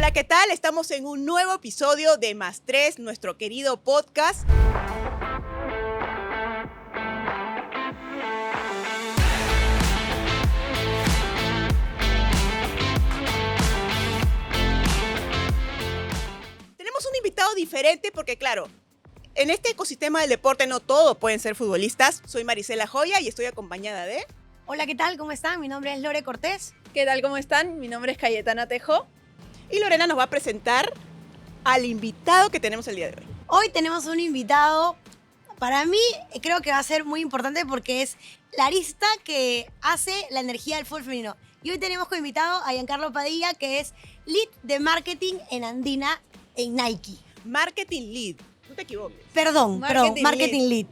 Hola, ¿qué tal? Estamos en un nuevo episodio de Más 3, nuestro querido podcast. Tenemos un invitado diferente porque, claro, en este ecosistema del deporte no todos pueden ser futbolistas. Soy Marisela Joya y estoy acompañada de... Hola, ¿qué tal? ¿Cómo están? Mi nombre es Lore Cortés. ¿Qué tal? ¿Cómo están? Mi nombre es Cayetana Tejo. Y Lorena nos va a presentar al invitado que tenemos el día de hoy. Hoy tenemos un invitado, para mí creo que va a ser muy importante porque es la arista que hace la energía del fútbol femenino. Y hoy tenemos como invitado a Giancarlo Padilla, que es Lead de Marketing en Andina en Nike. Marketing Lead, no te equivoques. Perdón, Marketing Lead.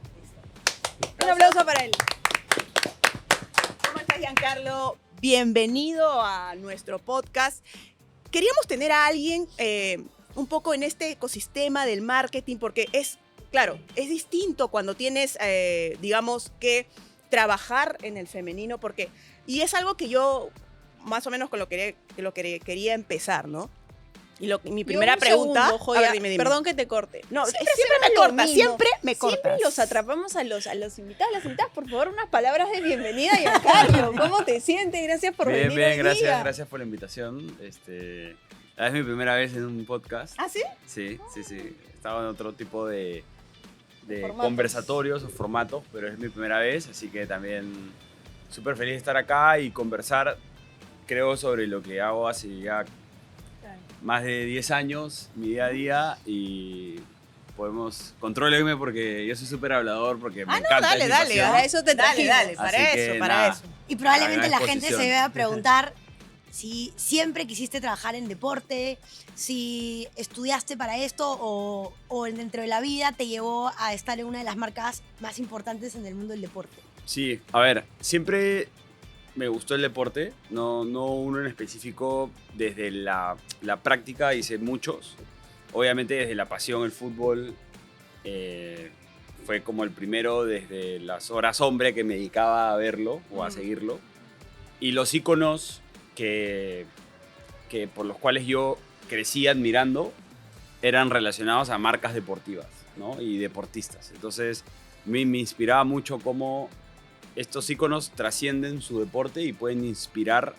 Un aplauso para él. ¿Cómo estás, Giancarlo? Bienvenido a nuestro podcast. Queríamos tener a alguien un poco en este ecosistema del marketing porque es distinto cuando tienes, digamos, que trabajar en el femenino y es algo que yo más o menos con lo que quería empezar, ¿no? Y mi primera pregunta... Segundo, Joya, a ver, dime. Perdón que te corte. No, siempre me cortas. Siempre los atrapamos a los invitados, las invitadas. Por favor, unas palabras de bienvenida, Giancarlo. ¿Cómo te sientes? Gracias por venir Bien, hoy gracias, día. gracias por la invitación. Es mi primera vez en un podcast. ¿Ah, sí? Sí. Estaba en otro tipo de Formatos. conversatorios o formatos, pero es mi primera vez, así que también súper feliz de estar acá y conversar, creo, sobre lo que hago hace ya más de 10 años, mi día a día, y contróleme porque yo soy súper hablador, porque me encanta. Dale, es mi dale, pasión. Para eso te trajimos. Dale, para eso. Y probablemente Gran la gente exposición. se vaya a preguntar si siempre quisiste trabajar en deporte, si estudiaste para esto o dentro de la vida te llevó a estar en una de las marcas más importantes en el mundo del deporte. Sí, a ver, siempre me gustó el deporte, no uno en específico. Desde la práctica hice muchos. Obviamente desde la pasión, el fútbol fue como el primero desde las horas hombre que me dedicaba a verlo o a seguirlo. Y los íconos que por los cuales yo crecí admirando eran relacionados a marcas deportivas, ¿no? Y deportistas. Entonces me inspiraba mucho cómo estos íconos trascienden su deporte y pueden inspirar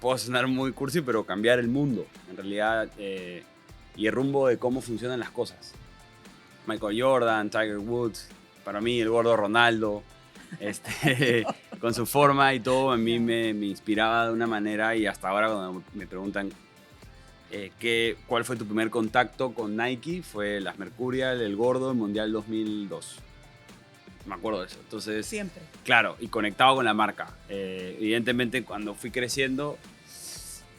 puedo sonar muy cursi, pero cambiar el mundo, en realidad, y el rumbo de cómo funcionan las cosas. Michael Jordan, Tiger Woods, para mí el gordo Ronaldo, con su forma y todo, a mí me inspiraba de una manera, y hasta ahora cuando me preguntan cuál fue tu primer contacto con Nike, fue las Mercurial, el gordo, el Mundial 2002. Me acuerdo de eso. Entonces, Siempre. claro, y conectado con la marca. Evidentemente, cuando fui creciendo,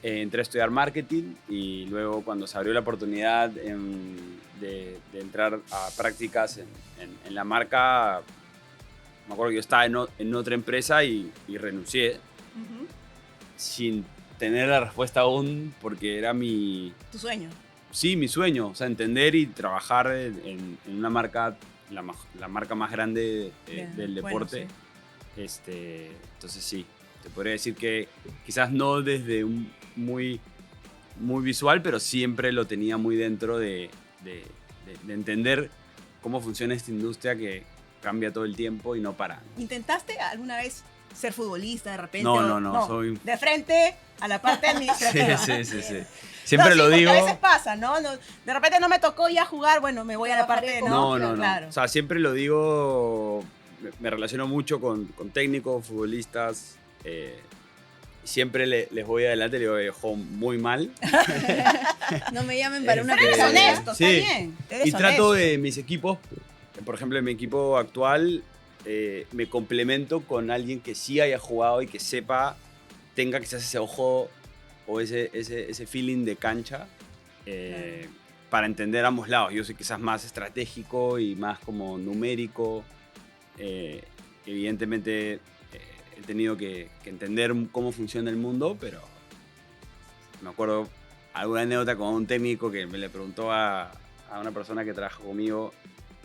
entré a estudiar marketing, y luego cuando se abrió la oportunidad de entrar a prácticas en la marca, me acuerdo que yo estaba en otra empresa y renuncié sin tener la respuesta aún, porque era Tu sueño. Sí, mi sueño, o sea, entender y trabajar en una marca, la marca más grande del deporte. Bueno, Entonces sí, te podría decir que quizás no desde un muy visual, pero siempre lo tenía muy dentro de entender cómo funciona esta industria que cambia todo el tiempo y no para. ¿Intentaste alguna vez ser futbolista de repente? No, soy... De frente a la parte administrativa. Sí. Siempre No, lo sí, digo. A veces pasa, ¿no? De repente no me tocó ya jugar, bueno, me voy a la parte, ¿no? No. Claro. O sea, siempre lo digo, me relaciono mucho con técnicos, futbolistas. Siempre les voy adelante, les digo, muy mal. No me llamen para una Pero eres cosa. honesto, Sí. está bien. Eres Y trato honesto. de mis equipos, por ejemplo, en mi equipo actual, me complemento con alguien que sí haya jugado y que sepa, tenga quizás ese ojo o ese feeling de cancha, para entender ambos lados. Yo soy quizás más estratégico y más como numérico. Evidentemente he tenido que entender cómo funciona el mundo, pero me acuerdo alguna anécdota con un técnico que me le preguntó a una persona que trabaja conmigo,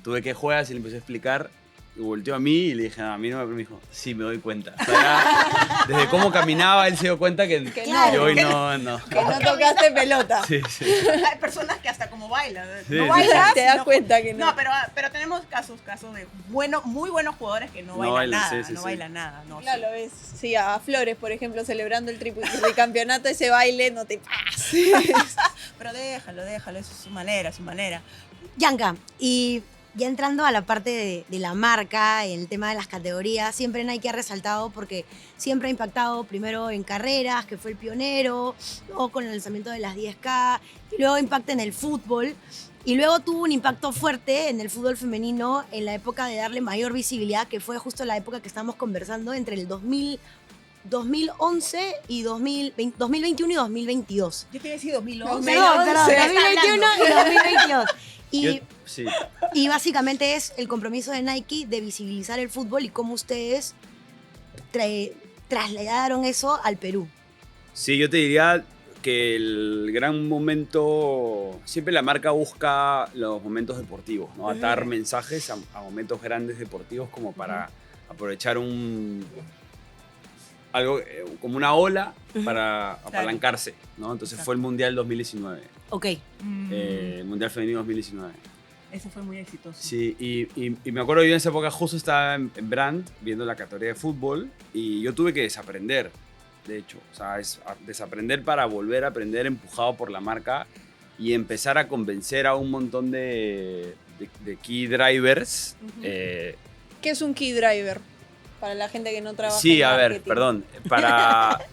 ¿tú de qué juegas? Y le empecé a explicar, y volteó a mí y le dije, a mí no me dijo, sí, me doy cuenta. O sea, ya, desde cómo caminaba, él se dio cuenta que no. yo hoy no. Que no tocaste pelota. Sí, sí. Hay personas que hasta como bailan. Sí, No sí, bailan, sí. Te das sino- cuenta que no. No, pero tenemos casos de muy buenos jugadores que no No bailan bailan, nada. sí, sí, no sí. bailan nada. No, Claro, sí. lo ves. Sí, a Flores, por ejemplo, celebrando el tricampeonato, ese baile no te pases. Pero déjalo, eso es su manera, Yanka, y ya entrando a la parte de la marca, el tema de las categorías, siempre Nike ha resaltado porque siempre ha impactado primero en carreras, que fue el pionero, luego con el lanzamiento de las 10K, y luego impacta en el fútbol, y luego tuvo un impacto fuerte en el fútbol femenino en la época de darle mayor visibilidad, que fue justo la época que estamos conversando entre el 2011 y 2021 y 2022. Yo te iba a decir 2011. Perdón, 2021 y 2022. Y Yo- sí. y básicamente es el compromiso de Nike de visibilizar el fútbol y cómo ustedes trasladaron eso al Perú. Sí, yo te diría que el gran momento, siempre la marca busca los momentos deportivos, ¿no? Atar mensajes a momentos grandes deportivos como para aprovechar algo como una ola para apalancarse, ¿no? Entonces fue el Mundial 2019, Ok. el Mundial Femenino 2019. Ese fue muy exitoso. Sí, y me acuerdo yo en esa época justo estaba en Brand viendo la categoría de fútbol y yo tuve que desaprender, de hecho. O sea, desaprender para volver a aprender empujado por la marca y empezar a convencer a un montón de key drivers. ¿Qué es un key driver? Para la gente que no trabaja Sí, en a ver, marketing. perdón.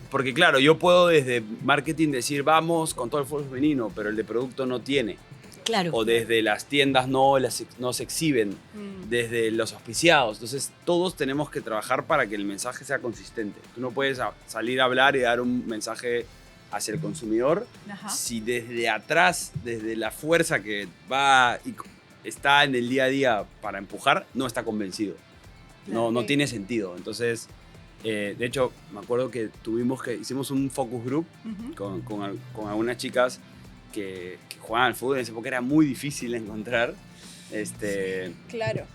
Porque claro, yo puedo desde marketing decir vamos con todo el fútbol femenino, pero el de producto no tiene. Claro. O desde las tiendas no se exhiben. Desde los auspiciados. Entonces, todos tenemos que trabajar para que el mensaje sea consistente. Tú no puedes salir a hablar y dar un mensaje hacia el consumidor Ajá. si desde atrás, desde la fuerza que va y está en el día a día para empujar, no está convencido. No Ok. tiene sentido. Entonces, de hecho, me acuerdo que hicimos un focus group Ujú. con algunas chicas que jugaban al fútbol. En esa época era muy difícil encontrar. Claro.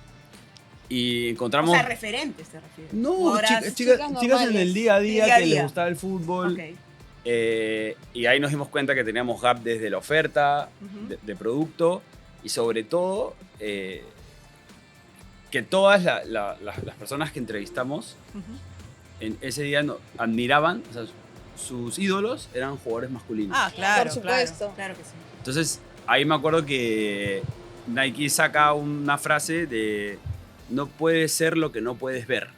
Y O encontramos... sea, referentes te refieres. no, Jugadoras- chicas en normales. el día a día Día a que día. les gustaba el fútbol. Ok. Y ahí nos dimos cuenta que teníamos gap desde la oferta Ujú. de producto y sobre todo que todas las personas que entrevistamos Ujú. en ese día admiraban, o sea, sus ídolos eran jugadores masculinos. Ah, claro, Por supuesto. Claro, claro que sí. Entonces ahí me acuerdo que Nike saca una frase de no puedes ser lo que no puedes ver,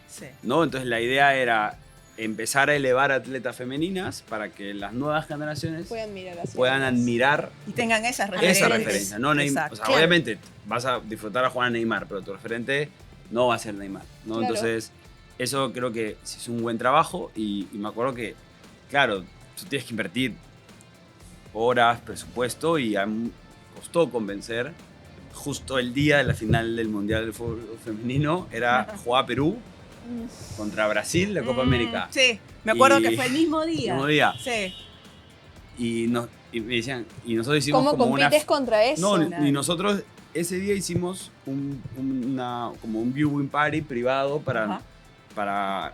Sí. ¿no? Entonces la idea era empezar a elevar atletas femeninas para que las nuevas generaciones Pueden mirar así. puedan admirar Y tengan esas referencias. esa referencia. No Neymar. Exacto. O sea, Claro. obviamente vas a disfrutar a jugar a Neymar, pero tu referente no va a ser Neymar, ¿no? Claro. Entonces, eso creo que se hizo un buen trabajo y me acuerdo que, claro, tú tienes que invertir horas, presupuesto y costó convencer. Justo el día de la final del Mundial de Fútbol Femenino era jugar Perú contra Brasil, la Copa América. Sí, me acuerdo Y- que fue el mismo día. Mismo día. Sí. Y me decían, y nosotros hicimos ¿Cómo como una... compites contra eso? No, Claro. y nosotros ese día hicimos como un viewing party privado Ajá. para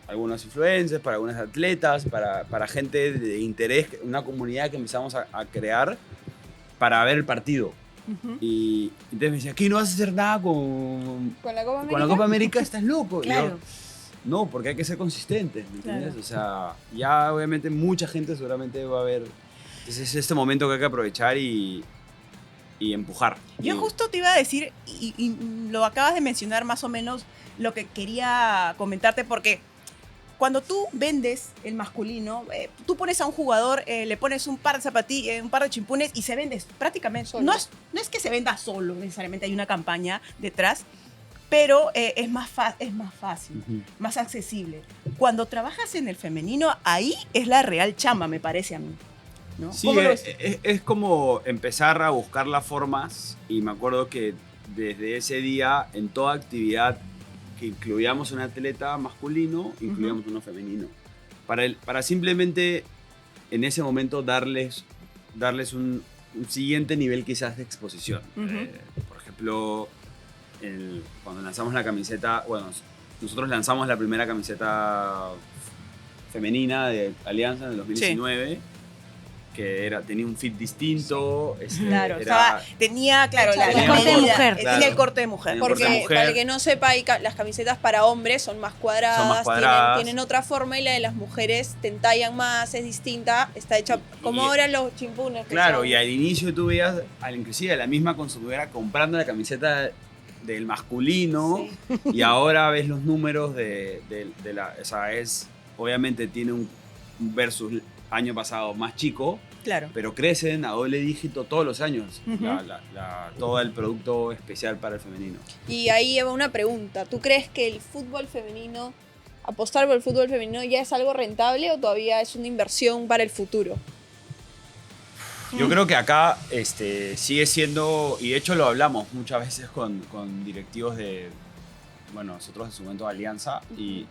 algunos influencers, para algunos atletas, para gente de interés, una comunidad que empezamos a crear para ver el partido. Ujú. Y entonces me decía, ¿qué no vas a hacer nada con ¿Con la Copa América? con la Copa América? ¿Estás loco? Y yo, Claro. no, porque hay que ser consistentes, ¿me entiendes? Claro. O sea, ya obviamente mucha gente seguramente va a ver. Entonces es este momento que hay que aprovechar y empujar. Yo Y- justo te iba a decir, y lo acabas de mencionar más o menos lo que quería comentarte, porque cuando tú vendes el masculino, tú pones a un jugador, le pones un par de zapatillas, un par de chimpunes y se vende prácticamente. Solo. No es que se venda solo, necesariamente hay una campaña detrás, pero es más fácil, Ujú. más accesible. Cuando trabajas en el femenino, ahí es la real chamba, me parece a mí. ¿no? Sí, ¿Cómo lo es, ves? es como empezar a buscar las formas y me acuerdo que desde ese día en toda actividad que incluíamos un atleta masculino, incluíamos uno femenino. Para simplemente en ese momento darles un siguiente nivel quizás de exposición. Ujú. Por ejemplo, cuando lanzamos la camiseta, bueno, nosotros lanzamos la primera camiseta femenina de Alianza en el 2019, que tenía un fit distinto. Claro, era, tenía, claro, El corte de medida, mujer. tenía el corte de mujer. Tenía el corte de Porque mujer. para el que no sepa, las camisetas para hombres son más cuadradas, Son más cuadradas. Tienen otra forma, y la de las mujeres te entallan más, es distinta, está hecha como Y- ahora los chimpunes. que Claro, son- y al inicio tú veías, inclusive a la misma consumidora comprando la camiseta del masculino, y ahora ves los números de la... O sea, obviamente tiene un versus año pasado más chico, Claro. pero crecen a doble dígito todos los años, Ujú. todo el producto especial para el femenino. Y ahí lleva una pregunta. ¿Tú crees que el fútbol femenino, apostar por el fútbol femenino, ya es algo rentable o todavía es una inversión para el futuro? Yo creo que acá sigue siendo, y de hecho lo hablamos muchas veces con directivos bueno, nosotros en su momento de Alianza, y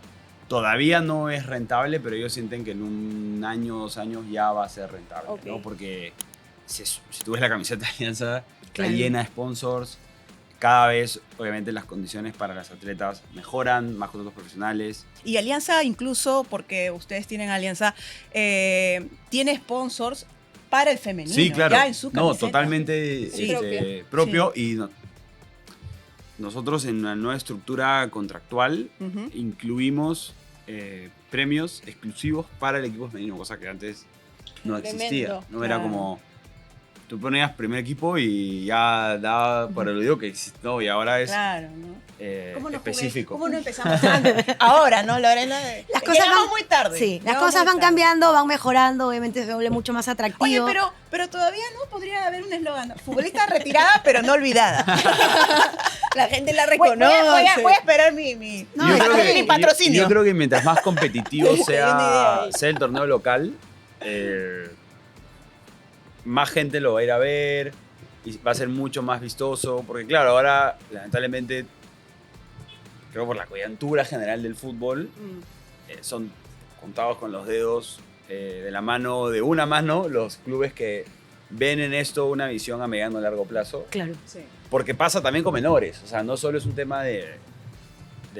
todavía no es rentable, pero ellos sienten que en un año, 2 años ya va a ser rentable, Ok. ¿no? Porque si tú ves la camiseta de Alianza, Claro. está llena de sponsors, cada vez obviamente las condiciones para las atletas mejoran, más contratos profesionales. Y Alianza incluso, porque ustedes tienen Alianza, tiene sponsors para el femenino. Sí, claro. Ya en su No, camiseta. totalmente Sí. propio. Y nosotros en la nueva estructura contractual Ujú. incluimos premios exclusivos para el equipo femenino, cosa que antes no Tremendo. existía. No era Claro. como... Tú ponías primer equipo y ya daba por el oído que existe. No, y ahora es Claro, ¿no? ¿Cómo no específico. ¿Cómo no empezamos antes? Ahora, ¿no, Lorena? Las cosas Llegamos van- muy tarde. Sí, las Llegamos cosas muy van tarde. cambiando, van mejorando, obviamente se vuelve mucho más atractivo. Oye, pero todavía no podría haber un eslogan. Futbolista retirada, pero no olvidada. La gente la Voy, reconoce. voy a esperar mi No, Yo está creo que- bien. mi patrocinio. Yo creo que mientras más competitivo Hay una idea ahí. sea el torneo local, más gente lo va a ir a ver y va a ser mucho más vistoso. Porque claro, ahora lamentablemente, creo por la coyuntura general del fútbol, son contados con los dedos de la mano, de una mano, los clubes que ven en esto una visión a mediano y largo plazo. Claro. Sí. Porque pasa también con menores, o sea, no solo es un tema del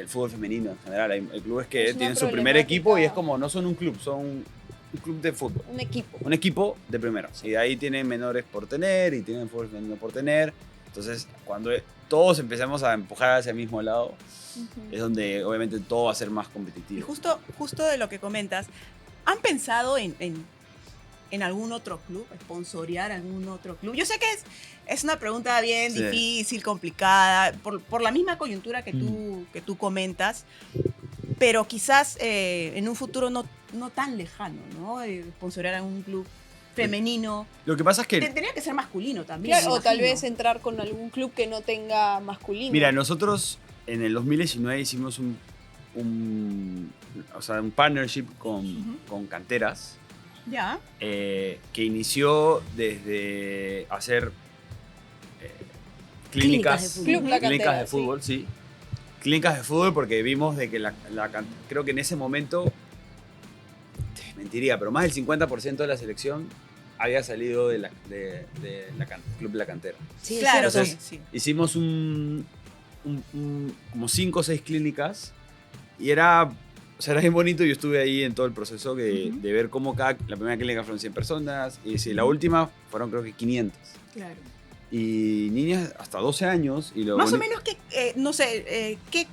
fútbol femenino en general, hay clubes que Es una tienen su primer problemática. equipo y es como, no son un club, son un club de fútbol, Un equipo. un equipo de primera. Y de ahí tienen menores por tener y tienen fútbol femenino por tener. Entonces, cuando todos empezamos a empujar hacia el mismo lado, es donde obviamente todo va a ser más Y competitivo. justo de lo que comentas, ¿han pensado en algún otro club, sponsorear algún otro club? Yo sé que es una pregunta bien Sí. difícil, complicada, por la misma coyuntura que tú comentas, pero quizás en un futuro no tan lejano, ¿no? Sponsorear algún club femenino. Lo que pasa es que, Tendría que ser masculino también. Claro, me o tal imagino. vez entrar con algún club que no tenga masculino. mira, nosotros en el 2019 hicimos un partnership con canteras. Ya. Que inició desde hacer clínicas, Clínicas de fútbol. Club La clínicas Cantera, de fútbol, sí. Clínicas de fútbol porque vimos de que creo que en ese momento, mentiría, pero más del 50% de la selección había salido de Club La Cantera. Sí, es Claro, cierto. sí, sí. Hicimos como 5 o 6 clínicas y era bien bonito. Yo estuve ahí en todo el proceso de ver cómo la primera clínica fueron 100 personas y si la última fueron creo que 500. Claro. Y niñas hasta 12 años. Y lo Más o boni- menos, no sé, ¿qué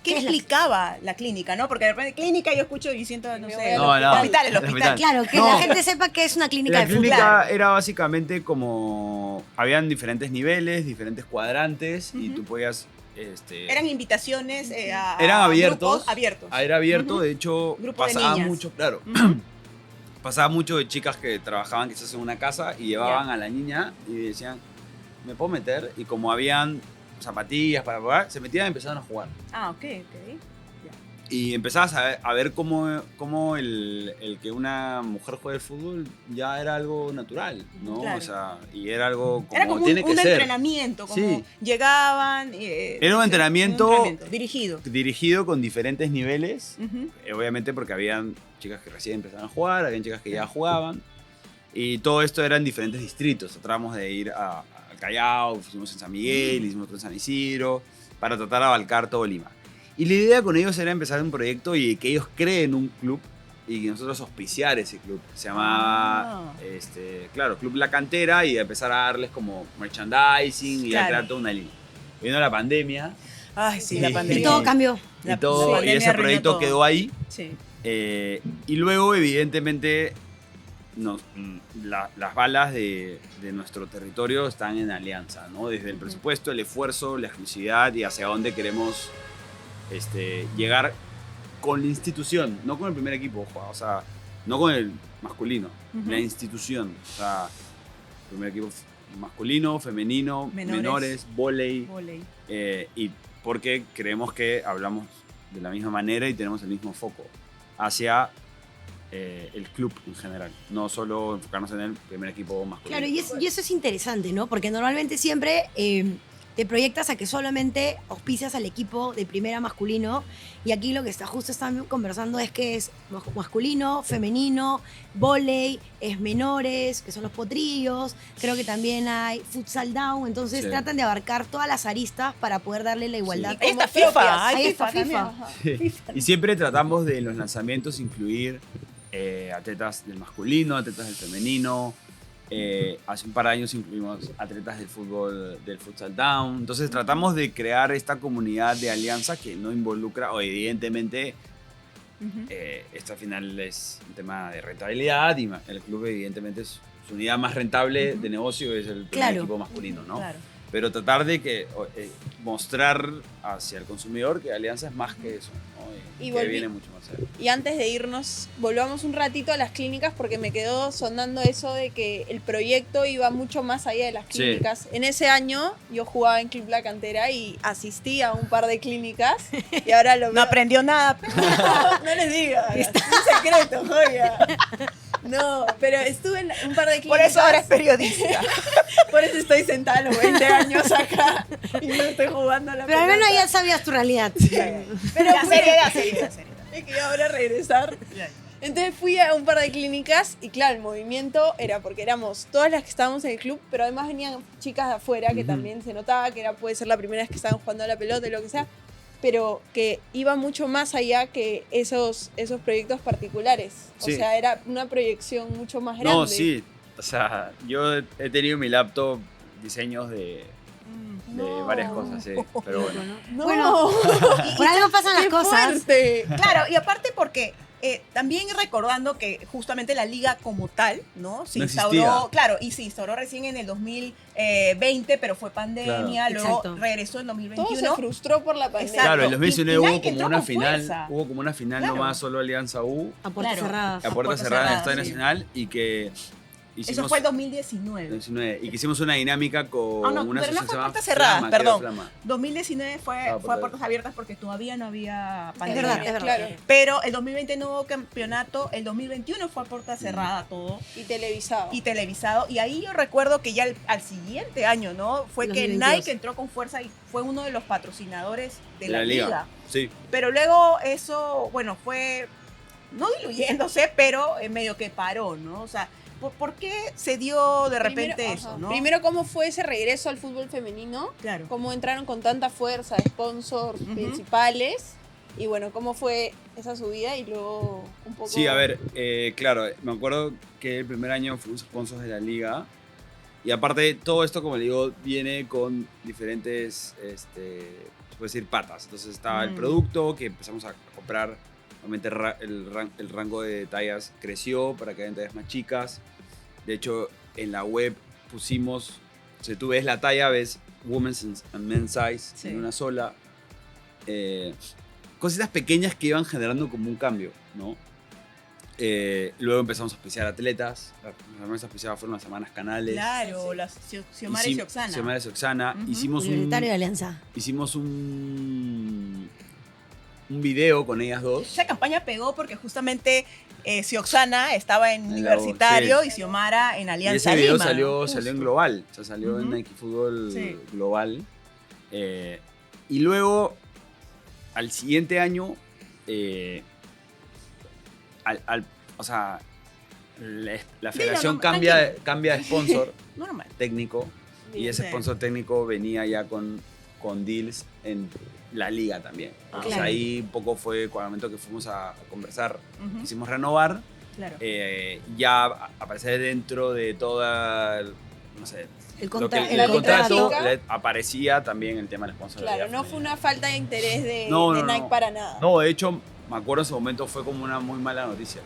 ¿Qué es la- explicaba la clínica, no? Porque de repente clínica yo escucho y siento, no Me sé, voy al No, no. hospital, el El hospital. hospital. Claro, que No. la gente sepa que es una clínica La de fútbol. clínica Claro. era básicamente como... Habían diferentes niveles, diferentes cuadrantes y Ujú. tú podías... Eran invitaciones a Eran abiertos. grupos abiertos. Era abierto, Ujú. de hecho Grupo de pasaba niñas. mucho, claro. Ujú. Pasaba mucho de chicas que trabajaban quizás en una casa y llevaban Ya. a la niña y decían, ¿me puedo meter? Y como habían zapatillas para jugar, se metían y empezaban a jugar. Ah, ok, ok. Y empezabas a ver cómo el que una mujer juegue al fútbol ya era algo natural, ¿no? Claro. O sea, y era algo como, Era como tiene que un ser. entrenamiento, como Sí. llegaban... Era un entrenamiento dirigido. dirigido con diferentes niveles. Ujú. Obviamente porque habían chicas que recién empezaban a jugar, habían chicas que ya jugaban. Y todo esto era en diferentes distritos. Tratamos de ir al Callao, fuimos en San Miguel, hicimos otro en San Isidro. para tratar de abarcar todo Lima. Y la idea con ellos era empezar un proyecto y que ellos creen un club y nosotros auspiciar ese club. Se llamaba, claro, Club La Cantera, y empezar a darles como merchandising y a Claro. crear toda una línea. Vino la pandemia Ay, sí, Sí. la Y pandemia. todo cambió. y, todo, y pandemia ese arruinó proyecto todo. quedó ahí. Sí. Y luego, evidentemente, las balas de nuestro territorio están en Alianza, ¿no? Desde el presupuesto, el esfuerzo, la exclusividad y hacia dónde queremos llegar con la institución, no con el primer equipo, ojo, o sea, no con el masculino, Ujú. la institución. O sea, primer equipo masculino, femenino, menores, vóley, Vóley. y porque creemos que hablamos de la misma manera y tenemos el mismo foco hacia el club en general, no solo enfocarnos en el primer equipo masculino. Claro, y eso es interesante, ¿no? Porque normalmente siempre te proyectas a que solamente auspicias al equipo de primera masculino, y aquí lo que están conversando es que es masculino, femenino, vóley, es menores, que son los potrillos, creo que también hay futsal down, entonces Sí. tratan de abarcar todas las aristas para poder darle la igualdad. Ahí está Como FIFA, propias. hay Ahí está FIFA FIFA. también. Ajá. Y siempre tratamos de en los lanzamientos incluir atletas del masculino, atletas del femenino. Hace un par de años incluimos atletas del fútbol, del futsal down. Entonces tratamos de crear esta comunidad de alianza que no involucra, o evidentemente, Ujú. esto al final es un tema de rentabilidad y el club evidentemente es su unidad más rentable de negocio, es el primer Claro. equipo masculino, ¿no? Claro. Pero tratar de mostrar hacia el consumidor que Alianza es más que eso, ¿no? Y que volví- viene mucho más allá. Y antes de irnos, volvamos un ratito a las clínicas porque me quedó sonando eso de que el proyecto iba mucho más allá de las Sí. clínicas. En ese año yo jugaba en Club La Cantera y asistí a un par de clínicas y ahora lo No veo. aprendió nada. No les digas, es un secreto, oiga. No, pero estuve en un par de clínicas. Por eso ahora es periodista. Por eso estoy sentada a los 20 años acá y no estoy jugando a la Pero al menos pelota. ya sabías tu realidad. Pero La fui- seriedad. Es que ahora regresar. Entonces fui a un par de clínicas y claro, el movimiento era porque éramos todas las que estábamos en el club, pero además venían chicas de afuera que Ujú. también se notaba que puede ser la primera vez que estaban jugando a la pelota y lo que sea, pero que iba mucho más allá que esos proyectos particulares. Sí. O sea, era una proyección mucho más grande. No, sí. O sea, yo he tenido en mi laptop diseños de No. varias cosas, sí. Pero bueno. No. Bueno, por algo pasan las ¡Qué cosas. fuerte! Claro, y aparte porque también recordando que justamente la liga como tal, ¿no? Se No instauró, existía. claro, y se instauró recién en el 2020, pero fue pandemia, Claro. luego Exacto. regresó en Todo 2021. se frustró por la pandemia. Exacto. Claro, en 2019 Y hubo Nike como entró una con final, fuerza. hubo como una final Claro. nomás, solo Alianza U, A puertas Claro. cerradas. a puerta puerta cerrada en el cerrada, Estadio sí. Nacional, y que hicimos... Eso fue el 2019. 2019, y que hicimos una dinámica con Ah, no, una pero no asociación fue que se llama puerta cerrada, Flama, que era perdón. Flama. 2019 fue a puertas abiertas porque todavía no había Es pandemia. verdad, es verdad. Claro. Pero el 2020 no hubo campeonato, el 2021 fue a puerta cerrada todo Y televisado. y televisado. Y ahí yo recuerdo que ya al siguiente año, ¿no? Fue que 2022. Nike entró con fuerza y fue uno de los patrocinadores de De la liga. Sí. Pero luego eso, bueno, fue no diluyéndose, pero medio que paró, ¿no? O sea, ¿por qué se dio de repente Primero, eso, ajá. no? Primero, ¿cómo fue ese regreso al fútbol femenino? Claro. ¿Cómo entraron con tanta fuerza sponsors Ujú. principales? Y bueno, ¿cómo fue esa subida? Y luego un poco... Sí, a ver, claro, me acuerdo que el primer año fuimos sponsors de la liga. Y aparte, todo esto, como le digo, viene con diferentes, se puede decir, patas. Entonces estaba el Mm. producto que empezamos a comprar. Obviamente el rango de tallas creció para que hayan tallas más chicas. De hecho, en la web pusimos, si tú ves la talla, ves women's and men's size Sí. en una sola. Cositas pequeñas que iban generando como un cambio, ¿no? Luego empezamos a auspiciar atletas. Las primeras auspiciadas fueron las semanas canales. Claro, las Xiomara y Xioxana. Xiomara y Xioxana. Ujú. Universitario de Alianza. Hicimos un video con ellas dos. Esa campaña pegó porque justamente Xioxana estaba en En la Universitario sí. y Xiomara en Y Alianza ese video Lima. salió en Justo. Global. O sea, salió en Ujú. Nike Fútbol Sí. Global. Y luego, al siguiente año, o sea, la federación no, cambia de sponsor Normal. técnico. Y ese Sí. sponsor técnico venía ya con con deals en la liga también. Entonces Claro. ahí un poco fue con el momento que fuimos a conversar, Ujú. quisimos renovar, Claro. ya aparecer dentro de toda, no sé, El lo que- el el contrato contrato. aparecía también el tema de la sponsor. Claro, no fue una falta de interés de No, de no, Nike no. para nada. No, de hecho, me acuerdo en ese momento fue como una muy mala noticia.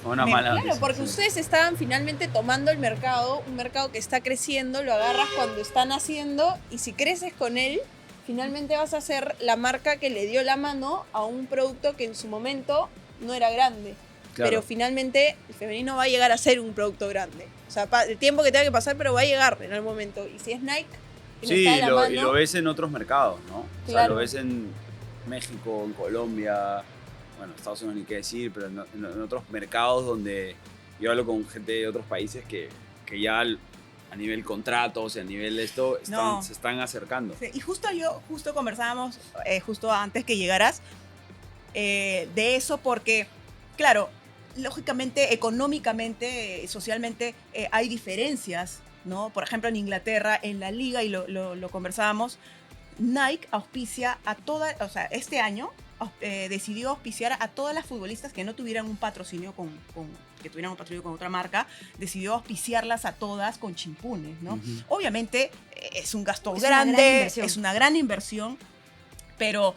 Fue una mala Claro, noticia. porque sí. ustedes estaban finalmente tomando el mercado, un mercado que está creciendo, lo agarras cuando está naciendo y si creces con él, finalmente vas a ser la marca que le dio la mano a un producto que en su momento no era grande. Claro. Pero finalmente el femenino va a llegar a ser un producto grande. O sea, el tiempo que tenga que pasar, pero va a llegar en algún momento. Y si es Nike, que le Sí, está de la y mano, lo ves en otros mercados, ¿no? O sea, Claro. lo ves en México, en Colombia, bueno, Estados Unidos ni qué decir, pero en otros mercados donde yo hablo con gente de otros países que ya a nivel contratos y a nivel de esto No. se están acercando. Sí, y justo conversábamos, justo antes que llegaras, de eso porque, claro, lógicamente, económicamente, socialmente, hay diferencias, ¿no? Por ejemplo, en Inglaterra, en la liga, y lo conversábamos, Nike auspicia a todas, o sea, este año decidió auspiciar a todas las futbolistas que no tuvieran un patrocinio que tuvieran un patrocinio con otra marca, decidió auspiciarlas a todas con chimpunes, ¿no? Ujú. Obviamente es un gasto Es una gran grande, inversión. es una gran inversión, pero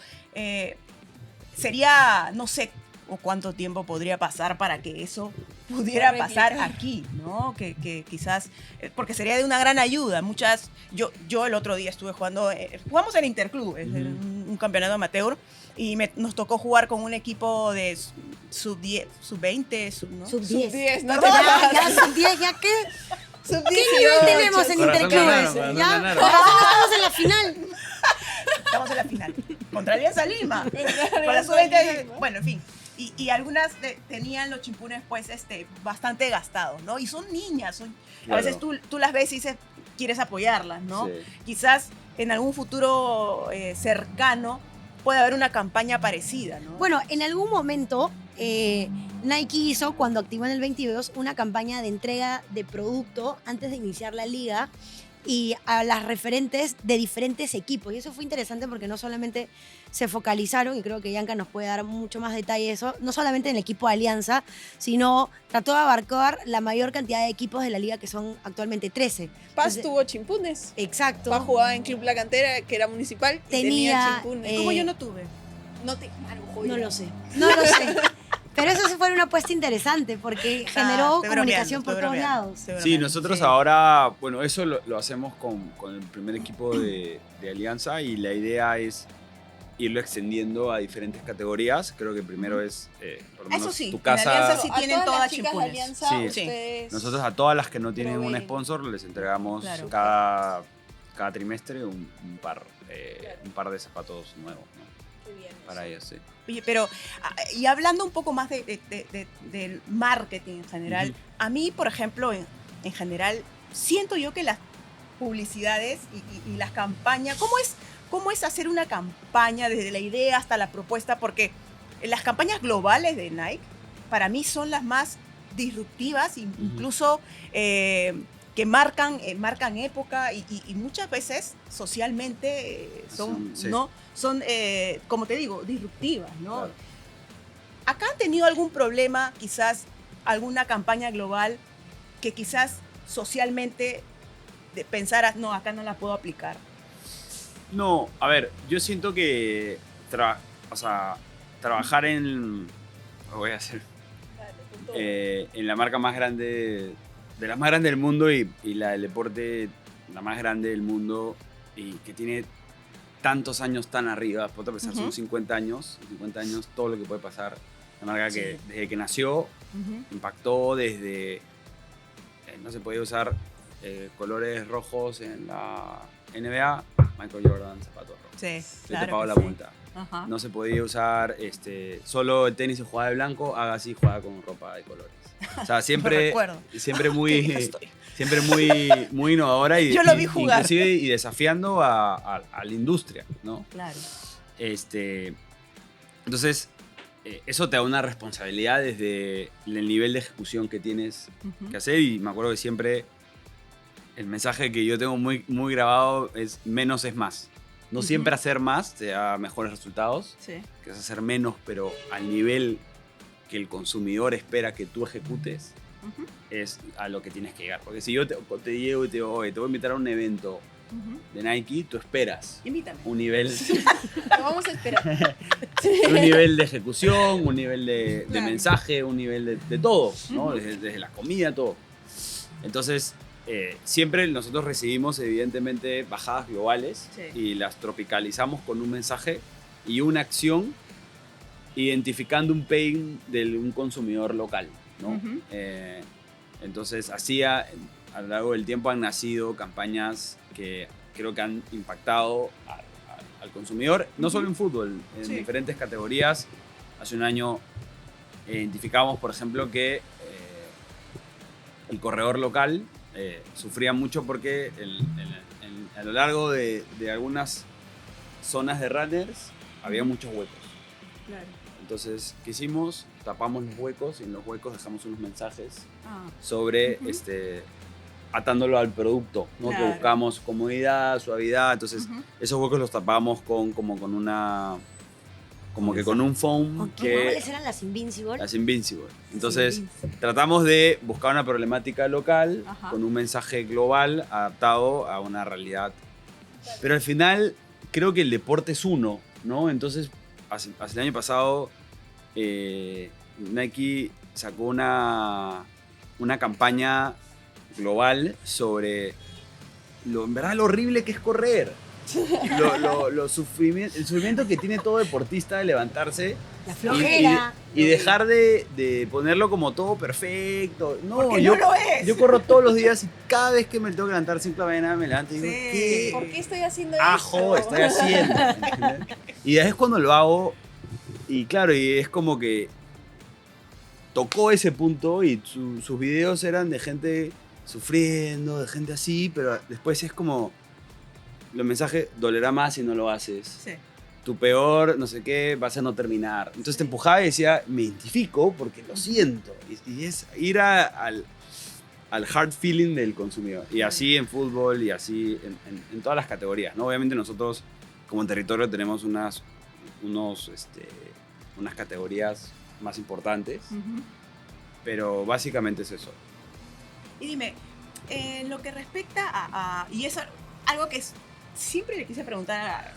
sería, no sé o cuánto tiempo podría pasar para que eso pudiera Replicar. pasar aquí, ¿no? Que quizás, porque sería de una gran ayuda. Yo el otro día estuve jugando, jugamos en Interclub, es Ujú. un campeonato amateur, y nos tocó jugar con un equipo de sub-10, sub-20, ¿no? Sub sub 10. 10, no Ya, te ya, sub 10, ¿ya qué? sub ¿Qué nivel 18. tenemos en Corazón Interclubes? ganaron, corazón ¿Ya? ganaron. Corazón estamos en la final. Estamos en la final. Contra Alianza Lima. Con la Alianza sub-20, Lima. bueno, en fin. Y algunas tenían los chimpunes pues bastante gastados, ¿no? Y son niñas, a Claro. veces tú las ves y dices, quieres apoyarlas, ¿no? Sí. Quizás en algún futuro cercano puede haber una campaña parecida, ¿no? Bueno, en algún momento Nike hizo, cuando activó en el 22, una campaña de entrega de producto antes de iniciar la liga y a las referentes de diferentes equipos. Y eso fue interesante porque no solamente se focalizaron, y creo que Yanka nos puede dar mucho más detalle de eso, no solamente en el equipo de Alianza, sino trató de abarcar la mayor cantidad de equipos de la liga, que son actualmente 13. Paz Entonces, tuvo chimpunes. Exacto. Paz jugaba en Club La Cantera, que era municipal, y tenía Tenía, chimpunes. ¿Cómo yo no tuve? No te claro, No joder. lo sé. No lo sé. Pero eso sí fue una apuesta interesante porque generó Estoy comunicación bromeando, por estoy todos bromeando, lados. estoy Sí, bromeando, nosotros sí. ahora, bueno, eso lo hacemos con el primer equipo de Alianza y la idea es irlo extendiendo a diferentes categorías. Creo que primero es, por lo menos, Eso sí, tu en casa. Alianza sí A tienen todas todas las chicas de chimpunes. Alianza, Sí. ustedes- Nosotros a todas las que no tienen un Proveen. sponsor les entregamos Claro. cada trimestre un par de zapatos nuevos, ¿no? Qué bien eso. Para ellas, sí. Oye, pero, y hablando un poco más del marketing en general, Ujú. a mí, por ejemplo, en general, siento yo que las publicidades y las campañas, ¿cómo es hacer una campaña desde la idea hasta la propuesta? Porque las campañas globales de Nike, para mí, son las más disruptivas, incluso que marcan época y muchas veces socialmente Sí. son, como te digo, disruptivas, ¿no? Claro. ¿Acá han tenido algún problema, quizás alguna campaña global que quizás socialmente pensaras, no, acá no la puedo aplicar? No, a ver, yo siento que trabajar lo voy a hacer, Dale, con todo. en la marca más grande, de las más grandes del mundo y la del deporte, la más grande del mundo y que tiene tantos años tan arriba, por pensar, Ujú. son 50 años, todo lo que puede pasar. La marca que Sí. desde que nació impactó desde, no se podía usar colores rojos en la NBA, Michael Jordan, zapatos rojos. Sí, Yo te pago que la sí. multa. Ajá. No se podía usar solo el tenis se jugaba de blanco, haga así, juega con ropa de colores. O sea, Lo siempre, recuerdo. siempre Qué muy, vieja estoy. siempre muy innovadora y, Yo lo vi jugar. inclusive y desafiando a la industria, ¿no? Claro. Entonces, eso te da una responsabilidad desde el nivel de ejecución que tienes Ujú. que hacer y me acuerdo que siempre el mensaje que yo tengo muy, muy grabado es menos es más. No siempre hacer más te da mejores resultados, Sí. que es hacer menos, pero al nivel que el consumidor espera que tú ejecutes, Ujú, es a lo que tienes que llegar. Porque si yo te llego y te digo, oye, te voy a invitar a un evento ujú. de Nike, tú esperas Invítame. un nivel, Lo vamos a esperar. un nivel de ejecución, un nivel de Claro. mensaje, un nivel de todo, ¿no? Desde la comida, todo. Entonces, siempre nosotros recibimos evidentemente bajadas globales Sí. y las tropicalizamos con un mensaje y una acción identificando un pain de un consumidor local, ¿no? Ujú. Entonces, así a lo largo del tiempo han nacido campañas que creo que han impactado al consumidor, no solo en fútbol, en Sí. diferentes categorías. Hace un año identificamos, por ejemplo, que el corredor local sufría mucho porque a lo largo de algunas zonas de runners había Ujú. muchos huecos. Claro. Entonces, ¿qué hicimos? Tapamos los huecos y en los huecos dejamos unos mensajes Ah, sobre Ujú. atándolo al producto, ¿no? Claro. Que buscamos comodidad, suavidad. Entonces, ujú. esos huecos los tapamos como que con un foam Ok, que ¿cuáles eran las Invincible? las Invincible. Entonces, Invincible. tratamos de buscar una problemática local Ajá. con un mensaje global adaptado a una realidad. Pero al final, creo que el deporte es uno, ¿no? Entonces, hace el año pasado, Nike sacó una campaña global sobre en verdad lo horrible que es correr. El sufrimiento que tiene todo deportista de levantarse La y- flojera. y dejar de ponerlo como todo perfecto. No, Porque yo, no lo es. yo corro todos los días y cada vez que me tengo que levantar 5 de la mañana me levanto y digo, Sí. ¿qué ¿Por qué estoy haciendo ajo esto? estoy haciendo? ¿Entiendes? Y es cuando lo hago y claro, y es como que tocó ese punto y sus videos eran de gente sufriendo, de gente así, pero después es como los mensajes, dolerá más si no lo haces. Sí. Tu peor, no sé qué, vas a no terminar. Entonces te empujaba y decía, me identifico porque lo siento. Y es ir al hard feeling del consumidor. Y así en fútbol y así en todas las categorías, ¿no? Obviamente nosotros como territorio tenemos unas categorías más importantes, Ujú. pero básicamente es eso. Y dime, en lo que respecta y eso algo que siempre le quise preguntar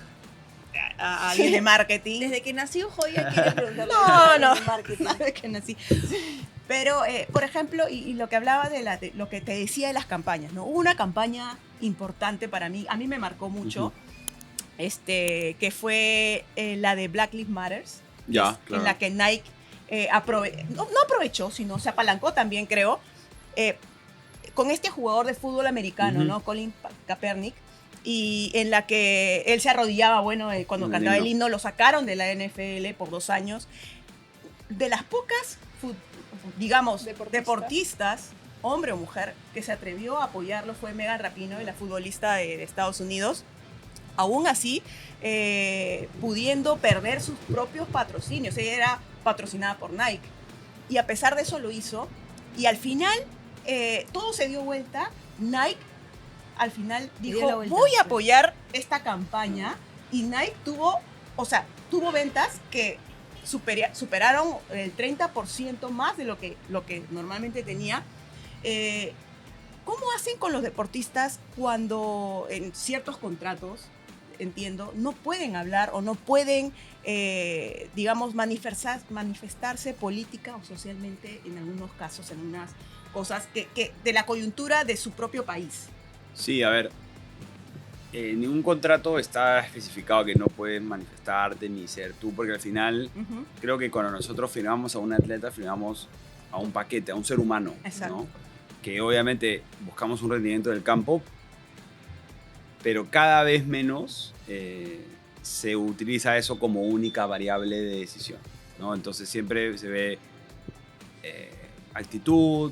a alguien de marketing. Desde que nació Joya quiere preguntarle No, a no. de marketing. Sabe que nací. Pero, por ejemplo, y lo que hablaba de lo que te decía de las campañas, ¿no? Hubo una campaña importante para mí, a mí me marcó mucho, Ujú. que fue la de Black Lives Matter, Ya, claro. en la que Nike no aprovechó, sino se apalancó también, creo, con este jugador de fútbol americano, Ujú. ¿no? Colin Kaepernick, y en la que él se arrodillaba, bueno, cuando En el cantaba el himno. himno, lo sacaron de la NFL por 2 años. De las pocas, digamos, deportistas, hombre o mujer, que se atrevió a apoyarlo fue Megan Rapinoe, la futbolista de Estados Unidos. Aún así, pudiendo perder sus propios patrocinios. Ella era patrocinada por Nike. Y a pesar de eso lo hizo. Y al final, todo se dio vuelta. Nike al final dio dijo, la vuelta, voy a sí. apoyar esta campaña. Y Nike tuvo ventas que superaron el 30% más de lo que normalmente tenía. ¿Cómo hacen con los deportistas cuando en ciertos contratos, entiendo, no pueden hablar o no pueden, digamos, manifestarse política o socialmente en algunos casos, en unas cosas que de la coyuntura de su propio país? Sí, a ver, en ningún contrato está especificado que no puedes manifestarte ni ser tú, porque al final Ujú. creo que cuando nosotros firmamos a un atleta, firmamos a un paquete, a un ser humano, Exacto. ¿no? Que obviamente buscamos un rendimiento del campo, pero cada vez menos se utiliza eso como única variable de decisión, ¿no? Entonces siempre se ve actitud,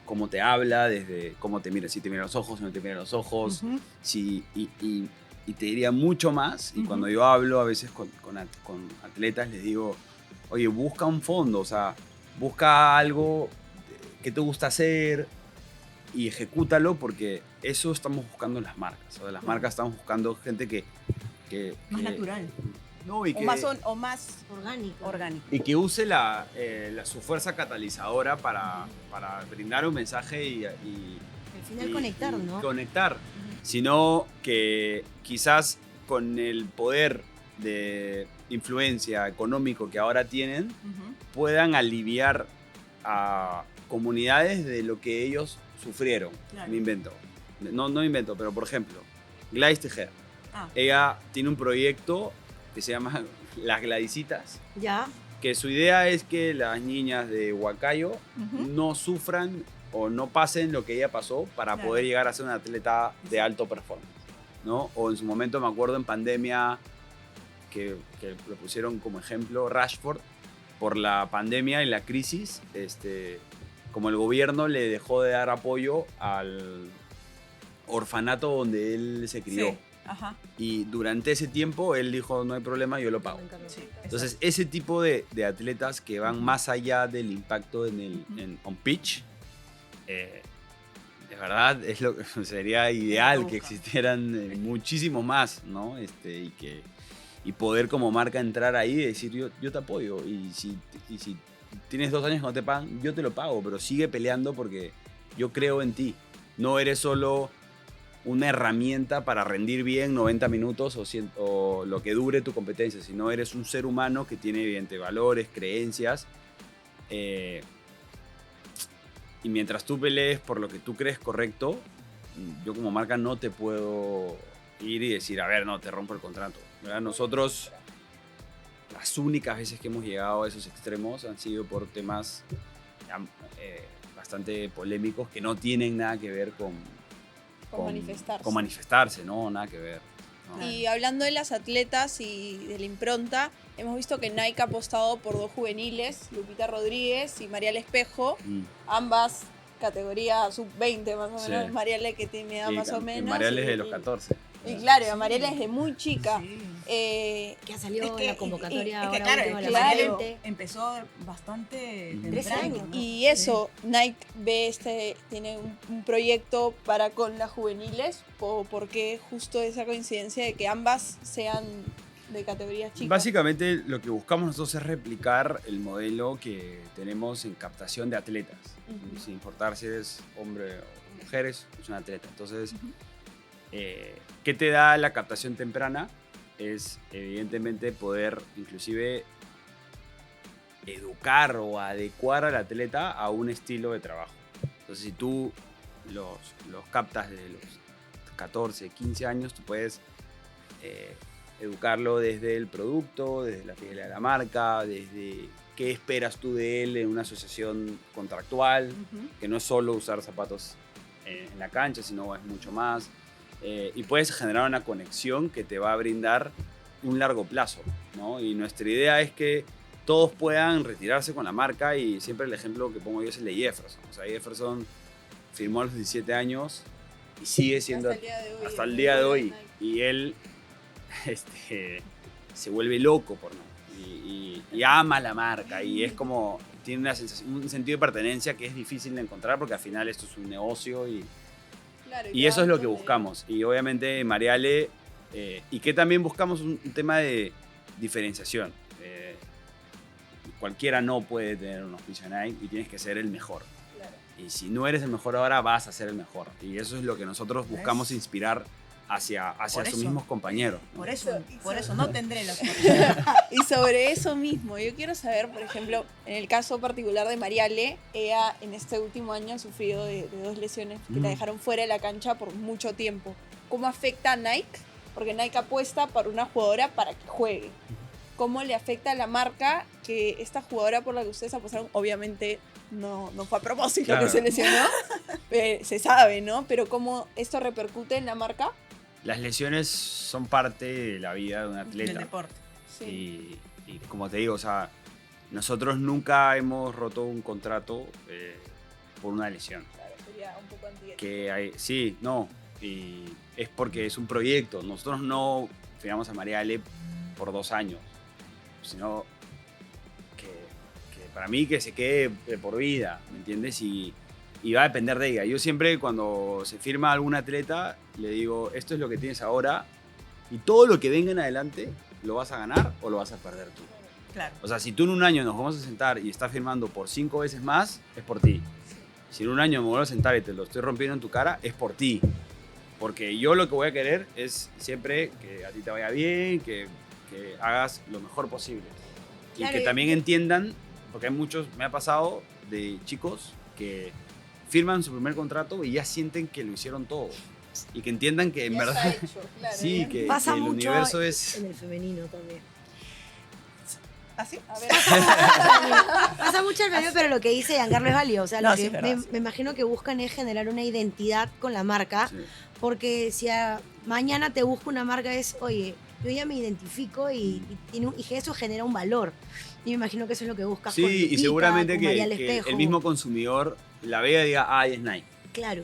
cómo te habla, desde cómo te mira, si te mira a los ojos, si no te mira a los ojos, Ujú. y te diría mucho más. Y Ujú. cuando yo hablo a veces con atletas, les digo, oye, busca un fondo, o sea, busca algo que te gusta hacer, y ejecútalo porque eso estamos buscando en las marcas. O sea, las marcas estamos buscando gente que Más natural. No, y O que, más Orgánico. orgánico. y que use su fuerza catalizadora para brindar un mensaje y Al final y- conectar, y ¿no? conectar, sino que quizás con el poder de influencia económico que ahora tienen, Ujú. puedan aliviar a comunidades de lo que ellos sufrieron. Claro. Me invento. No me invento, pero por ejemplo, Gladys Tejeda. Ah, Ella tiene un proyecto que se llama Las Gladisitas, Ya. que su idea es que las niñas de Huacayo ujú. no sufran o no pasen lo que ella pasó para Claro. poder llegar a ser una atleta de alto performance, ¿no? O en su momento me acuerdo en pandemia que lo pusieron como ejemplo Rashford por la pandemia y la crisis, como el gobierno le dejó de dar apoyo al orfanato donde él se crió. Sí. Ajá. Y durante ese tiempo él dijo, no hay problema, yo lo pago. Sí, Entonces, ese tipo de atletas que van más allá del impacto Ujú. on pitch, de verdad sería ideal que busca. existieran muchísimo más, ¿no? Y poder como marca entrar ahí y decir, yo te apoyo. Y si tienes 2 años que no te pagan, yo te lo pago, pero sigue peleando porque yo creo en ti. No eres solo una herramienta para rendir bien 90 minutos o lo que dure tu competencia, sino eres un ser humano que tiene evidente valores, creencias. Y mientras tú pelees por lo que tú crees correcto, yo como marca no te puedo ir y decir, a ver, no, te rompo el contrato. ¿Verdad? Nosotros, las únicas veces que hemos llegado a esos extremos han sido por temas bastante polémicos que no tienen nada que ver con manifestarse. con manifestarse, ¿no? Nada que ver. ¿no? Y hablando de las atletas y de la impronta, hemos visto que Nike ha apostado por 2 juveniles, Lupita Rodríguez y Mariale Espejo, Mm. ambas categoría sub-20 más o Sí. menos, Mariale que tiene edad Y más o menos. Mariale es de y- los 14. Y claro, y a Mariale es de muy chica. Sí. Que ha salido Es que- en la convocatoria es que ahora claro, última, es la que claro. Mariale sub-20. empezó bastante Ujú. 13 temprano, años. ¿no? Y eso, Nike ve tiene un proyecto para con las juveniles, porque justo esa coincidencia de que ambas sean de categorías chicas. Básicamente lo que buscamos nosotros es replicar el modelo que tenemos en captación de atletas. Ujú. Sin importar si eres hombre o mujer, es un atleta. Entonces, Ujú. ¿qué te da la captación temprana? Es evidentemente poder inclusive educar o adecuar al atleta a un estilo de trabajo. Entonces, si tú los captas de los 14, 15 años, tú puedes educarlo desde el producto, desde la fidelidad de la marca, desde qué esperas tú de él en una asociación contractual, Ujú. que no es solo usar zapatos en la cancha, sino es mucho más. Y puedes generar una conexión que te va a brindar un largo plazo, ¿no? Y nuestra idea es que todos puedan retirarse con la marca y siempre el ejemplo que pongo yo es el de Jefferson. O sea, Jefferson firmó a los 17 años y sigue siendo hasta el día de hoy. hasta el día de hoy. Y él se vuelve loco por Nike y ama la marca y es como tiene una sensación, un sentido de pertenencia que es difícil de encontrar porque al final esto es un negocio y Claro, eso ya es lo que donde- buscamos. Y obviamente Mariale, y que también buscamos un tema de diferenciación. Cualquiera no puede tener un auspicio Nike y tienes que ser el mejor. Claro. Y si no eres el mejor ahora, vas a ser el mejor. Y eso es lo que nosotros buscamos inspirar hacia Por sus eso. mismos compañeros, ¿no? Por eso Eso- no tendré la Y sobre eso mismo, yo quiero saber, por ejemplo, en el caso particular de Mariale, ella en este último año ha sufrido de 2 lesiones que la Mm. dejaron fuera de la cancha por mucho tiempo. ¿Cómo afecta a Nike? Porque Nike apuesta por una jugadora para que juegue. ¿Cómo le afecta a la marca que esta jugadora por la que ustedes apostaron, obviamente no fue a propósito Claro. que se lesionó, se sabe, ¿no? Pero ¿cómo esto repercute en la marca? Las lesiones son parte de la vida de un del atleta. deporte. Y como te digo, o sea, nosotros nunca hemos roto un contrato por una lesión. Claro, sería un poco antiético. Que hay, sí, no, y es porque es un proyecto. Nosotros no firmamos a María Ale por 2 años, sino que para mí que se quede de por vida, ¿me entiendes? Y y va a depender de ella. Yo siempre cuando se firma algún atleta le digo, esto es lo que tienes ahora y todo lo que venga en adelante lo vas a ganar o lo vas a perder tú. Claro. O sea, si tú en un año nos vamos a sentar y estás firmando por 5 veces más, es por ti. Si en un año me vuelvo a sentar y te lo estoy rompiendo en tu cara, es por ti. Porque yo lo que voy a querer es siempre que a ti te vaya bien, que hagas lo mejor posible. Y Claro, que también entiendan, porque hay muchos, me ha pasado de chicos que firman su primer contrato y ya sienten que lo hicieron todo. Y que entiendan que en Ya está verdad... hecho, claro, sí, ya. que Pasa el mucho universo es... en el femenino también. ¿Así? A ver, Pasa mucho el medio, pero lo que dice Giancarlo es válido. O sea, No, lo sí, que es verdad, sí. me imagino que buscan es generar una identidad con la marca. Sí. Porque si mañana te busca una marca es, oye, yo ya me identifico y que eso genera un valor. Y me imagino que eso es lo que buscas con Sí, y Lupita, seguramente con que, María que Espejo. el mismo consumidor la vea y diga, ah, es Nike. Claro.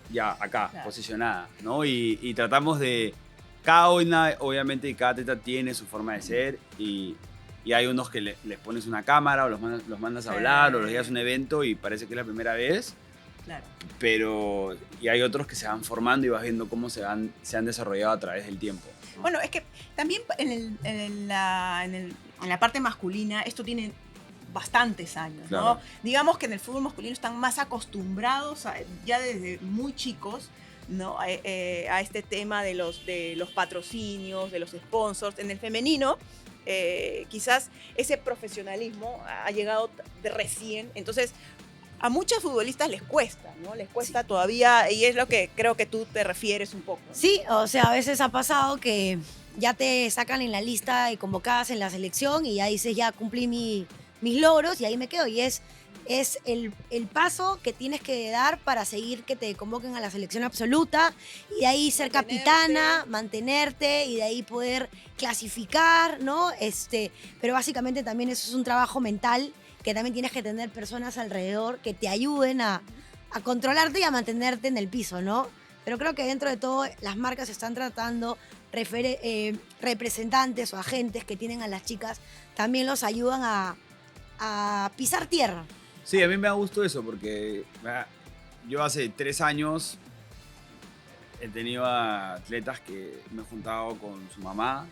Ya, acá, Claro. posicionada, ¿no? Y tratamos de... Cada una, obviamente, y cada atleta tiene su forma de ser y hay unos que les pones una cámara o los mandas a Sí. hablar o los llevas a un evento y parece que es la primera vez, Claro. pero... Y hay otros que se van formando y vas viendo cómo se han desarrollado a través del tiempo, ¿no? Bueno, es que también en la parte masculina esto tiene bastantes años, Claro. ¿no? Digamos que en el fútbol masculino están más acostumbrados ya desde muy chicos, ¿no? A este tema de los patrocinios, de los sponsors. En el femenino, quizás ese profesionalismo ha llegado de recién, entonces a muchos futbolistas les cuesta, ¿no? Les cuesta todavía, y es lo que creo que tú te refieres un poco, ¿no? Sí, o sea, a veces ha pasado que ya te sacan en la lista de convocadas en la selección y ya dices, ya cumplí mis logros y ahí me quedo. Y es el paso que tienes que dar para seguir que te convoquen a la selección absoluta y de ahí ser Mantenerte. capitana, mantenerte y de ahí poder clasificar, ¿no? Pero básicamente también eso es un trabajo mental que también tienes que tener personas alrededor que te ayuden a controlarte y a mantenerte en el piso, ¿no? Pero creo que dentro de todo las marcas están tratando, representantes o agentes que tienen a las chicas, también los ayudan a pisar tierra. Sí, a mí me da gusto eso porque yo hace 3 años he tenido a atletas que me he juntado con su mamá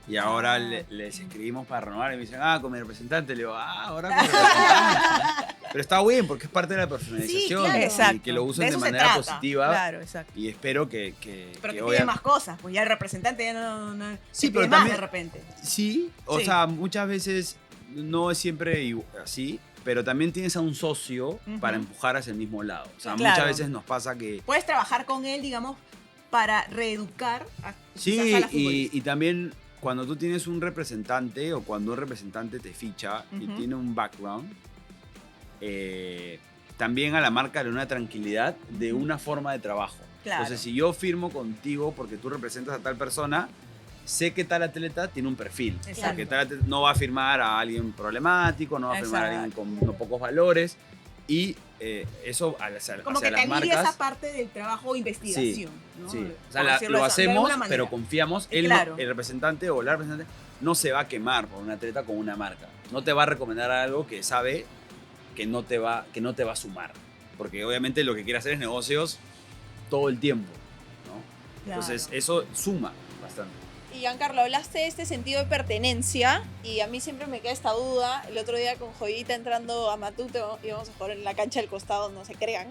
y ahora les escribimos para renovar y me dicen, con mi representante. Le digo, ahora con mi representante. Pero está bien porque es parte de la personalización claro. y Exacto. que lo usen De de eso se manera trata. positiva Claro, exacto. y espero que Pero que obvia- tiene más cosas, pues ya el representante ya no Sí, pide pero más también- de repente. Sí, o Sí. sea, muchas veces no es siempre así, pero también tienes a un socio Ujú. para empujar hacia el mismo lado. O sea, Claro. muchas veces nos pasa que... Puedes trabajar con él, digamos, para reeducar Sí, quizás a la futbolista. y también cuando tú tienes un representante o cuando un representante te ficha y Ujú. tiene un background, también a la marca le da una tranquilidad de una forma de trabajo. Claro. Entonces, si yo firmo contigo porque tú representas a tal persona, sé que tal atleta tiene un perfil. Exacto. Porque tal atleta no va a firmar a alguien problemático, no va a firmar a alguien Exacto. con no pocos valores. Y eso Como hacia que te las alivia marcas... esa parte del trabajo de investigación, ¿no? Sí, o sea, Por decirlo lo de hacemos, alguna manera. pero confiamos. Él, Claro. el representante o la representante no se va a quemar por un atleta con una marca. No te va a recomendar algo que sabe que no te va a sumar. Porque obviamente lo que quiere hacer es negocios todo el tiempo, ¿no? Claro. Entonces eso suma bastante. Y Giancarlo, hablaste de este sentido de pertenencia y a mí siempre me queda esta duda. El otro día con Joyita entrando a Matute íbamos a jugar en la cancha del costado, no se crean.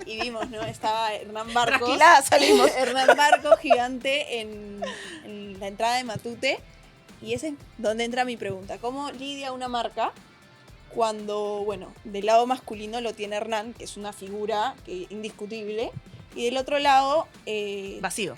Y vimos, ¿no? Estaba Hernán Barcos. Trasquiladas salimos. Hernán Barcos gigante en la entrada de Matute. Y ese es donde entra mi pregunta. ¿Cómo lidia una marca cuando, bueno, del lado masculino lo tiene Hernán, que es una figura indiscutible, y del otro lado... Vacío.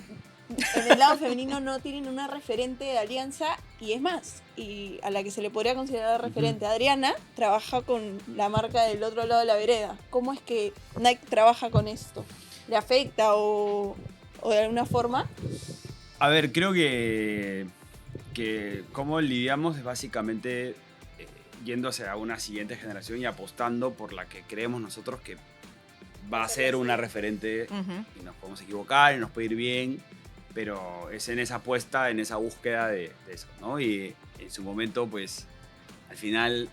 En el lado femenino no tienen una referente de Alianza y es más, y a la que se le podría considerar referente, Adriana, trabaja con la marca del otro lado de la vereda. ¿Cómo es que Nike trabaja con esto? ¿Le afecta o de alguna forma? A ver, creo que cómo lidiamos es básicamente yendo hacia una siguiente generación y apostando por la que creemos nosotros que va a ser una referente. Y nos podemos equivocar y nos puede ir bien, pero es en esa apuesta, en esa búsqueda de eso, ¿no? Y en su momento, pues, al final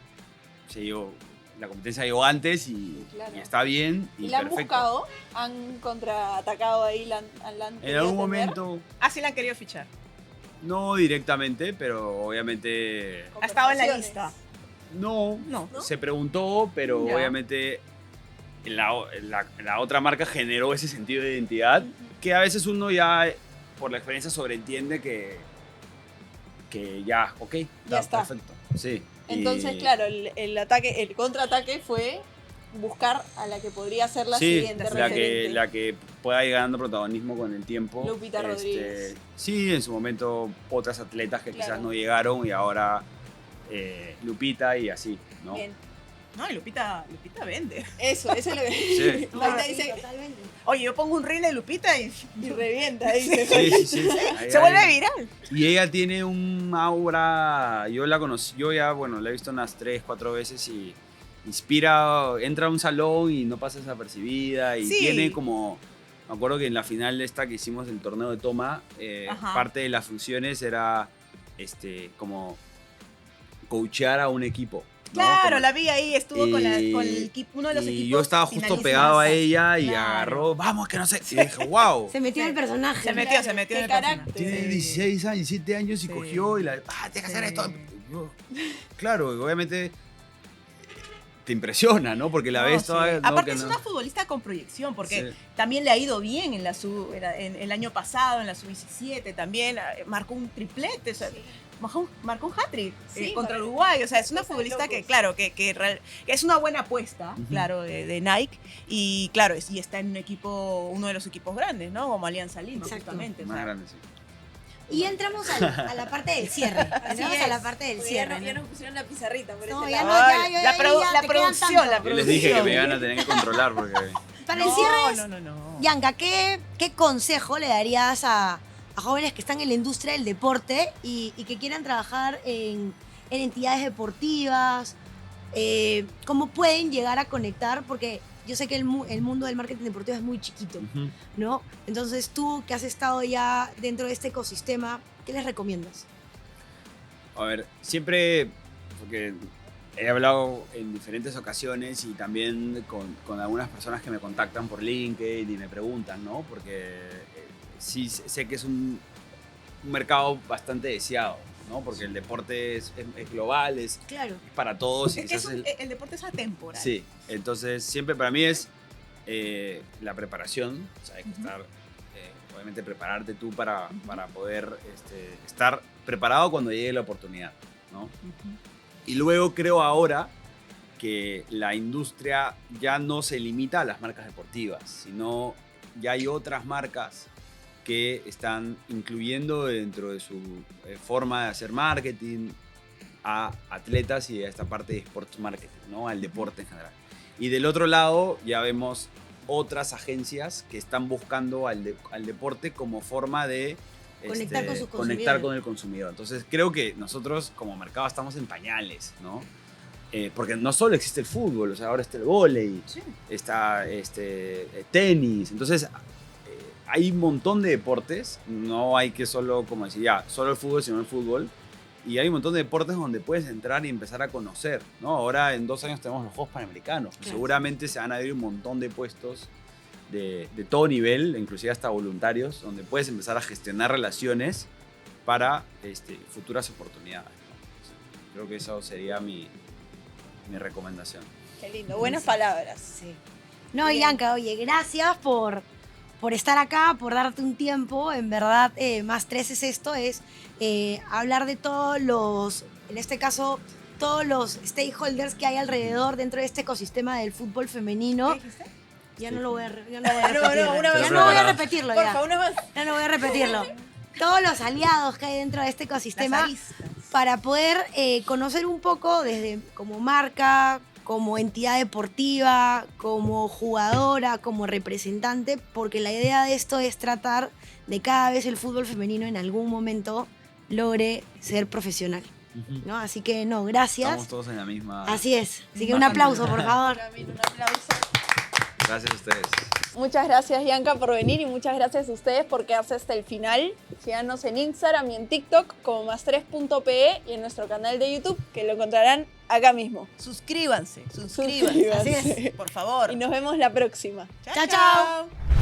se dio la competencia llegó antes y está bien y ¿Y la han perfecto. buscado? ¿Han contraatacado ahí? ¿La han En querido algún tener? momento, Así la han querido fichar. no directamente, pero obviamente Ha estado en la Conversaciones. lista. no. No. Se preguntó, pero Ya. obviamente la otra marca generó ese sentido de identidad que a veces uno ya, por la experiencia, sobreentiende que ya, ok, Ya está. perfecto. Sí. Entonces, Y- claro, el contraataque fue buscar a la que podría ser la sí, siguiente la referente. la que pueda ir ganando protagonismo con el tiempo. Lupita Rodríguez. Sí, en su momento otras atletas que quizás Claro. no llegaron y ahora Lupita y así, ¿no? Bien. No, y Lupita vende. Eso es lo que... Sí. Ahorita Sí, dice, totalmente. Oye, yo pongo un reel de Lupita y y revienta, dice. Sí. Ahí se hay- vuelve viral. Y ella tiene un aura, yo la conocí, yo ya, bueno, la he visto unas 3, 4 veces y inspira, entra a un salón y no pasa desapercibida y Sí. tiene como, me acuerdo que en la final esta que hicimos el torneo de toma, Ajá. parte de las funciones era como coachear a un equipo. ¿no? Claro, Como- la vi ahí, estuvo con el uno de los y equipos. yo estaba justo finalistas. pegado a ella y Claro. agarró, vamos, que no sé. Y dije, wow. Se metió en el personaje. Se metió en Qué el carácter. personaje. Tiene Sí. 16 años, 17 años y Sí. cogió y la, tienes que hacer Sí. esto. Yo, claro, y obviamente te impresiona, ¿no? Porque la No, ves sí. toda. ¿no? Aparte Que es no- una futbolista con proyección, porque Sí. también le ha ido bien en en el año pasado, en la sub-17 también, marcó un triplete, o sea, marcó un hat-trick Sí, contra para- Uruguay, o sea, es una Están futbolista que, locos. claro, que es una buena apuesta, Ujú. claro, de Nike, y claro, y está en un equipo, uno de los equipos grandes, ¿no? Como Alianza Lima, Exacto. justamente. o Más sea, grande, sí. Y entramos a la parte del cierre. Entramos a la parte del Porque cierre. ya ¿no? nos pusieron la pizarrita por No, ese ya lado. no, Ay, ya, la ya, produ- ya, la te quedan producción, tanto. la Yo les dije que producción. me van a tener que controlar porque. Para el cierre es, no. Yanka, ¿qué consejo le darías a jóvenes que están en la industria del deporte y que quieran trabajar en entidades deportivas? ¿Cómo pueden llegar a conectar? Porque yo sé que el mundo del marketing deportivo es muy chiquito, Ujú. ¿no? Entonces tú que has estado ya dentro de este ecosistema, ¿qué les recomiendas? A ver, siempre, porque he hablado en diferentes ocasiones y también con algunas personas que me contactan por LinkedIn y me preguntan, ¿no? Porque sí sé que es un mercado bastante deseado, ¿no? Porque el deporte es global, es Claro. para todos. Y Es que quizás el deporte es atemporal. sí, entonces siempre para mí es la preparación, o sea, hay que estar, obviamente prepararte tú para poder estar preparado cuando llegue la oportunidad, ¿no? Ujú. Y luego creo ahora que la industria ya no se limita a las marcas deportivas, sino ya hay otras marcas que están incluyendo dentro de su forma de hacer marketing a atletas y a esta parte de sports marketing, ¿no? Al deporte en general. Y del otro lado ya vemos otras agencias que están buscando al deporte como forma de Conectar con sus conectar consumidores. con el consumidor. Entonces creo que nosotros como mercado estamos en pañales, ¿no? Porque no solo existe el fútbol, o sea, ahora está el vóley, Sí. está tenis, entonces hay un montón de deportes, no hay que solo, como decir, ya, solo el fútbol, sino el fútbol, y hay un montón de deportes donde puedes entrar y empezar a conocer, ¿no? Ahora en 2 años tenemos los Juegos Panamericanos, Claro. seguramente se van a abrir un montón de puestos de todo nivel, inclusive hasta voluntarios, donde puedes empezar a gestionar relaciones para futuras oportunidades, ¿no? Creo que eso sería mi recomendación. Qué lindo, buenas palabras. Sí. No, Bien. Yanka, oye, gracias por estar acá, por darte un tiempo. En verdad, más 3 es esto, es hablar de todos los, en este caso, todos los stakeholders que hay alrededor dentro de este ecosistema del fútbol femenino. ¿Qué dijiste? Ya no lo voy a, ya no voy a No, repetir. no, una ya vez no voy a más. repetirlo Por ya. favor, una más. Ya no voy a repetirlo. Todos los aliados que hay dentro de este Las ecosistema aristas. para poder conocer un poco desde como marca, como entidad deportiva, como jugadora, como representante, porque la idea de esto es tratar de cada vez el fútbol femenino en algún momento logre ser profesional, ¿no? Así que no, gracias. Estamos todos en la misma. Así es. Así que un aplauso, por favor. Camino, un aplauso. Gracias a ustedes. Muchas gracias, Yanka, por venir y muchas gracias a ustedes por quedarse hasta el final. Síganos en Instagram y en TikTok como +3.pe y en nuestro canal de YouTube, que lo encontrarán acá mismo. Suscríbanse. Suscríbanse. Así es. Por favor. Y nos vemos la próxima. Chao, chao.